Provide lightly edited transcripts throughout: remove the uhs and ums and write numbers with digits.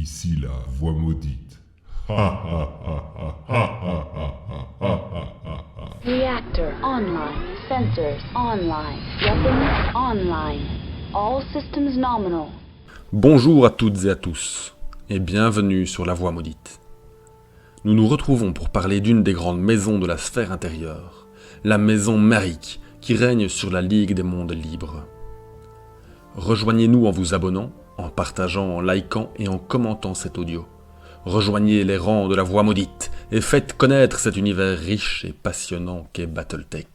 Ici la voix maudite. Reactor online. Sensors online. Weapons online. All systems nominal. Bonjour à toutes et à tous, et bienvenue sur La Voix Maudite. Nous nous retrouvons pour parler d'une des grandes maisons de la sphère intérieure, la maison Marik, qui règne sur la Ligue des Mondes Libres. Rejoignez-nous en vous abonnant, en partageant, en likant et en commentant cet audio. Rejoignez les rangs de La Voix Maudite et faites connaître cet univers riche et passionnant qu'est Battletech.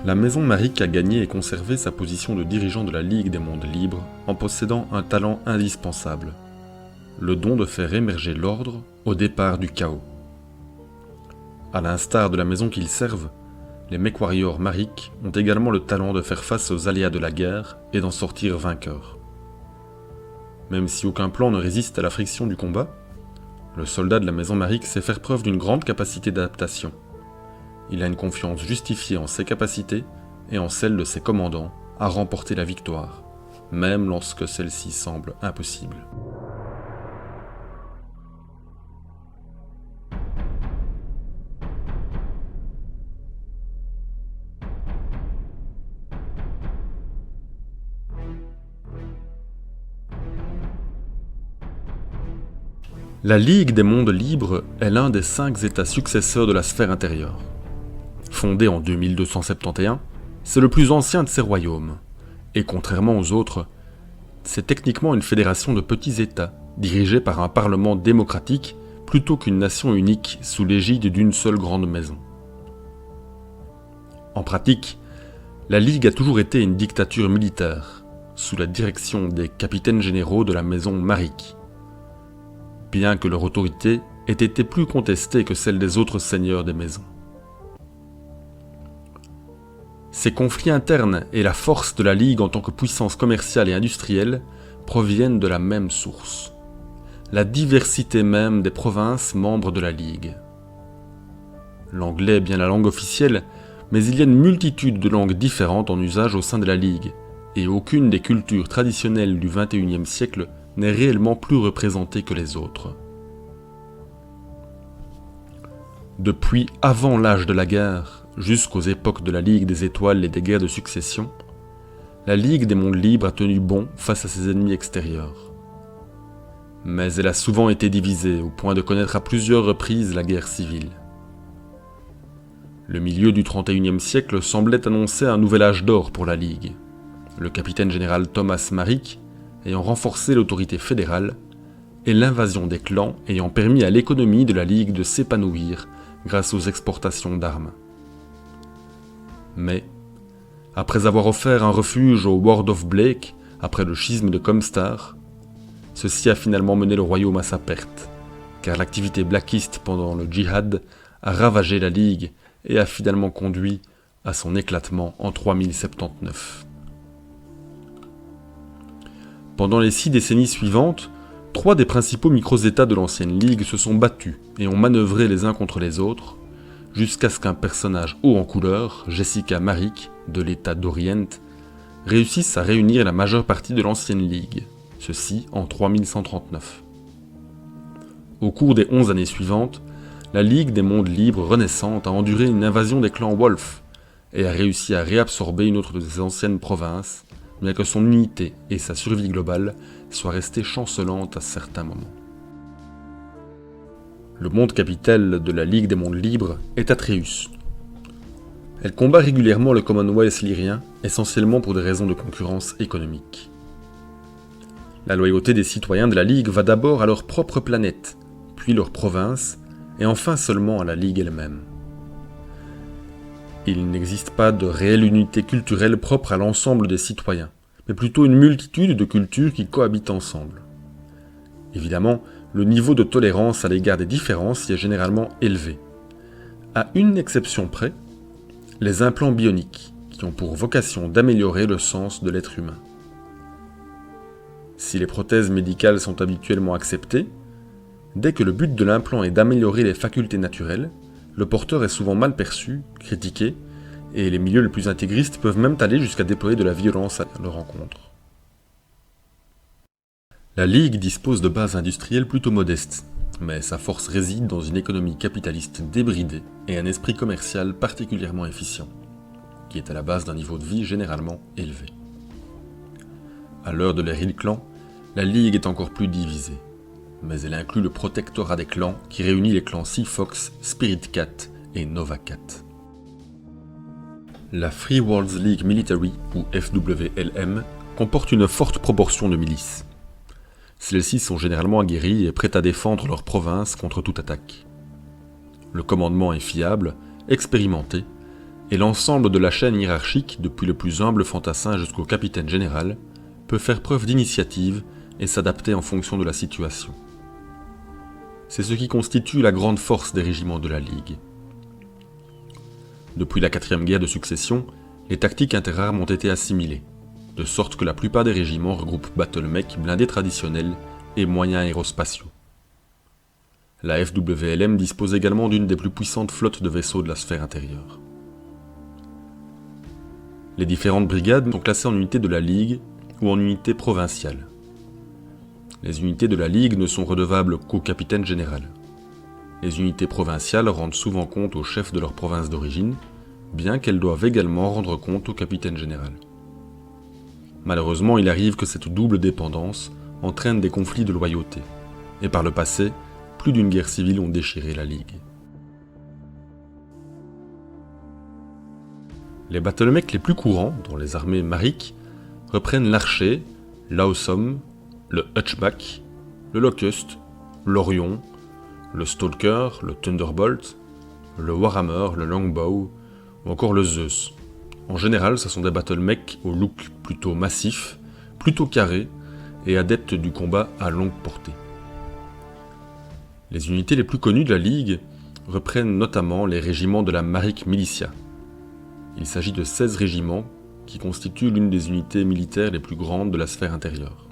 La maison Marik a gagné et conservé sa position de dirigeant de la Ligue des Mondes Libres en possédant un talent indispensable, le don de faire émerger l'ordre au départ du chaos. À l'instar de la maison qu'ils servent, les MechWarriors Marik ont également le talent de faire face aux aléas de la guerre et d'en sortir vainqueurs. Même si aucun plan ne résiste à la friction du combat, le soldat de la maison Marik sait faire preuve d'une grande capacité d'adaptation. Il a une confiance justifiée en ses capacités et en celle de ses commandants à remporter la victoire, même lorsque celle-ci semble impossible. La Ligue des Mondes Libres est l'un des 5 États successeurs de la sphère intérieure. Fondé en 2271, c'est le plus ancien de ces royaumes, et contrairement aux autres, c'est techniquement une fédération de petits États, dirigés par un parlement démocratique plutôt qu'une nation unique sous l'égide d'une seule grande maison. En pratique, la Ligue a toujours été une dictature militaire, sous la direction des capitaines généraux de la maison Marik, bien que leur autorité ait été plus contestée que celle des autres seigneurs des maisons. Ces conflits internes et la force de la Ligue en tant que puissance commerciale et industrielle proviennent de la même source, la diversité même des provinces membres de la Ligue. L'anglais est bien la langue officielle, mais il y a une multitude de langues différentes en usage au sein de la Ligue, et aucune des cultures traditionnelles du XXIe siècle n'est réellement plus représentée que les autres. Depuis avant l'âge de la guerre, jusqu'aux époques de la Ligue des Étoiles et des guerres de succession, la Ligue des Mondes Libres a tenu bon face à ses ennemis extérieurs. Mais elle a souvent été divisée au point de connaître à plusieurs reprises la guerre civile. Le milieu du XXIe siècle semblait annoncer un nouvel âge d'or pour la Ligue, le capitaine général Thomas Marik ayant renforcé l'autorité fédérale et l'invasion des clans ayant permis à l'économie de la Ligue de s'épanouir grâce aux exportations d'armes. Mais, après avoir offert un refuge au World of Blake, après le schisme de Comstar, ceci a finalement mené le royaume à sa perte, car l'activité blackiste pendant le djihad a ravagé la Ligue et a finalement conduit à son éclatement en 3079. Pendant les 6 décennies suivantes, 3 des principaux micro-États de l'ancienne Ligue se sont battus et ont manœuvré les uns contre les autres, jusqu'à ce qu'un personnage haut en couleur, Jessica Marik, de l'État d'Orient, réussisse à réunir la majeure partie de l'ancienne Ligue, ceci en 3139. Au cours des 11 années suivantes, la Ligue des Mondes Libres renaissante a enduré une invasion des clans Wolf et a réussi à réabsorber une autre de ses anciennes provinces, bien que son unité et sa survie globale soient restées chancelantes à certains moments. Le monde capital de la Ligue des Mondes Libres est Atreus. Elle combat régulièrement le Commonwealth lyrien, essentiellement pour des raisons de concurrence économique. La loyauté des citoyens de la Ligue va d'abord à leur propre planète, puis leur province, et enfin seulement à la Ligue elle-même. Il n'existe pas de réelle unité culturelle propre à l'ensemble des citoyens, mais plutôt une multitude de cultures qui cohabitent ensemble. Évidemment, le niveau de tolérance à l'égard des différences y est généralement élevé. À une exception près, les implants bioniques, qui ont pour vocation d'améliorer le sens de l'être humain. Si les prothèses médicales sont habituellement acceptées, dès que le but de l'implant est d'améliorer les facultés naturelles, le porteur est souvent mal perçu, critiqué, et les milieux les plus intégristes peuvent même aller jusqu'à déployer de la violence à leur encontre. La Ligue dispose de bases industrielles plutôt modestes, mais sa force réside dans une économie capitaliste débridée et un esprit commercial particulièrement efficient, qui est à la base d'un niveau de vie généralement élevé. À l'heure de l'ère Hill-Clan, la Ligue est encore plus divisée, mais elle inclut le protectorat des clans qui réunit les clans Sea Fox, Spirit Cat et Nova Cat. La Free Worlds League Military, ou FWLM, comporte une forte proportion de milices. Celles-ci sont généralement aguerries et prêtes à défendre leur province contre toute attaque. Le commandement est fiable, expérimenté, et l'ensemble de la chaîne hiérarchique, depuis le plus humble fantassin jusqu'au capitaine général, peut faire preuve d'initiative et s'adapter en fonction de la situation. C'est ce qui constitue la grande force des régiments de la Ligue. Depuis la 4e guerre de succession, les tactiques interarmes ont été assimilées, de sorte que la plupart des régiments regroupent battlemech blindés traditionnels et moyens aérospatiaux. La FWLM dispose également d'une des plus puissantes flottes de vaisseaux de la sphère intérieure. Les différentes brigades sont classées en unités de la Ligue ou en unités provinciales. Les unités de la Ligue ne sont redevables qu'au capitaine général. Les unités provinciales rendent souvent compte au chef de leur province d'origine, bien qu'elles doivent également rendre compte au capitaine général. Malheureusement, il arrive que cette double dépendance entraîne des conflits de loyauté, et par le passé, plus d'une guerre civile ont déchiré la Ligue. Les battlemechs les plus courants dans les armées mariques reprennent l'archer, l'Awesome, le Hutchback, le Locust, l'Orion, le Stalker, le Thunderbolt, le Warhammer, le Longbow ou encore le Zeus. En général, ce sont des battlemechs au look plutôt massif, plutôt carré et adeptes du combat à longue portée. Les unités les plus connues de la Ligue reprennent notamment les régiments de la Maric Militia. Il s'agit de 16 régiments qui constituent l'une des unités militaires les plus grandes de la sphère intérieure.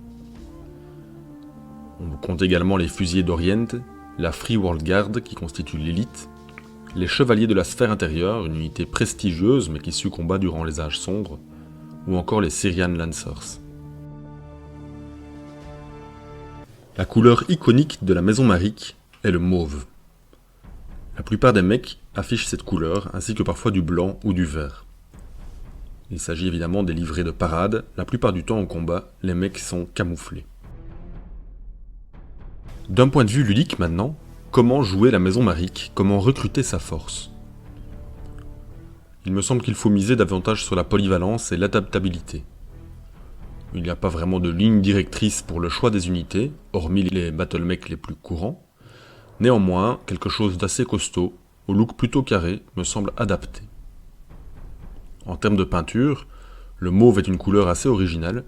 On compte également les fusiliers d'Orient, la Free World Guard qui constitue l'élite, les chevaliers de la sphère intérieure, une unité prestigieuse mais qui succomba durant les âges sombres, ou encore les Syrian Lancers. La couleur iconique de la maison marique est le mauve. La plupart des mecs affichent cette couleur, ainsi que parfois du blanc ou du vert. Il s'agit évidemment des livrées de parade, la plupart du temps au combat, les mecs sont camouflés. D'un point de vue ludique maintenant, comment jouer la maison marique, comment recruter sa force? Il me semble qu'il faut miser davantage sur la polyvalence et l'adaptabilité. Il n'y a pas vraiment de ligne directrice pour le choix des unités, hormis les battlemechs les plus courants. Néanmoins, quelque chose d'assez costaud, au look plutôt carré, me semble adapté. En termes de peinture, le mauve est une couleur assez originale,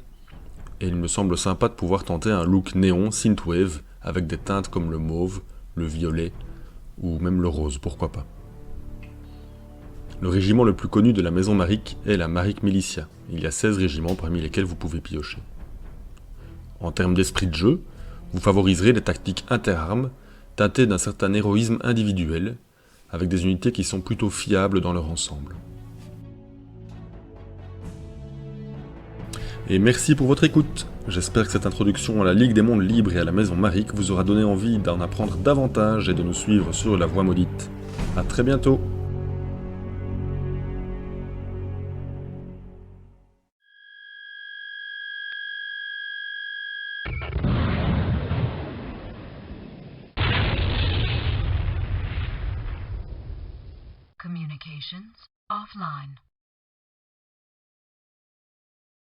et il me semble sympa de pouvoir tenter un look néon synthwave avec des teintes comme le mauve, le violet, ou même le rose, pourquoi pas. Le régiment le plus connu de la maison marique est la Maric Militia. Il y a 16 régiments parmi lesquels vous pouvez piocher. En termes d'esprit de jeu, vous favoriserez les tactiques interarmes, teintées d'un certain héroïsme individuel, avec des unités qui sont plutôt fiables dans leur ensemble. Et merci pour votre écoute. J'espère que cette introduction à la Ligue des Mondes Libres et à la Maison Marique vous aura donné envie d'en apprendre davantage et de nous suivre sur la Voie Maudite. A très bientôt. Communications offline.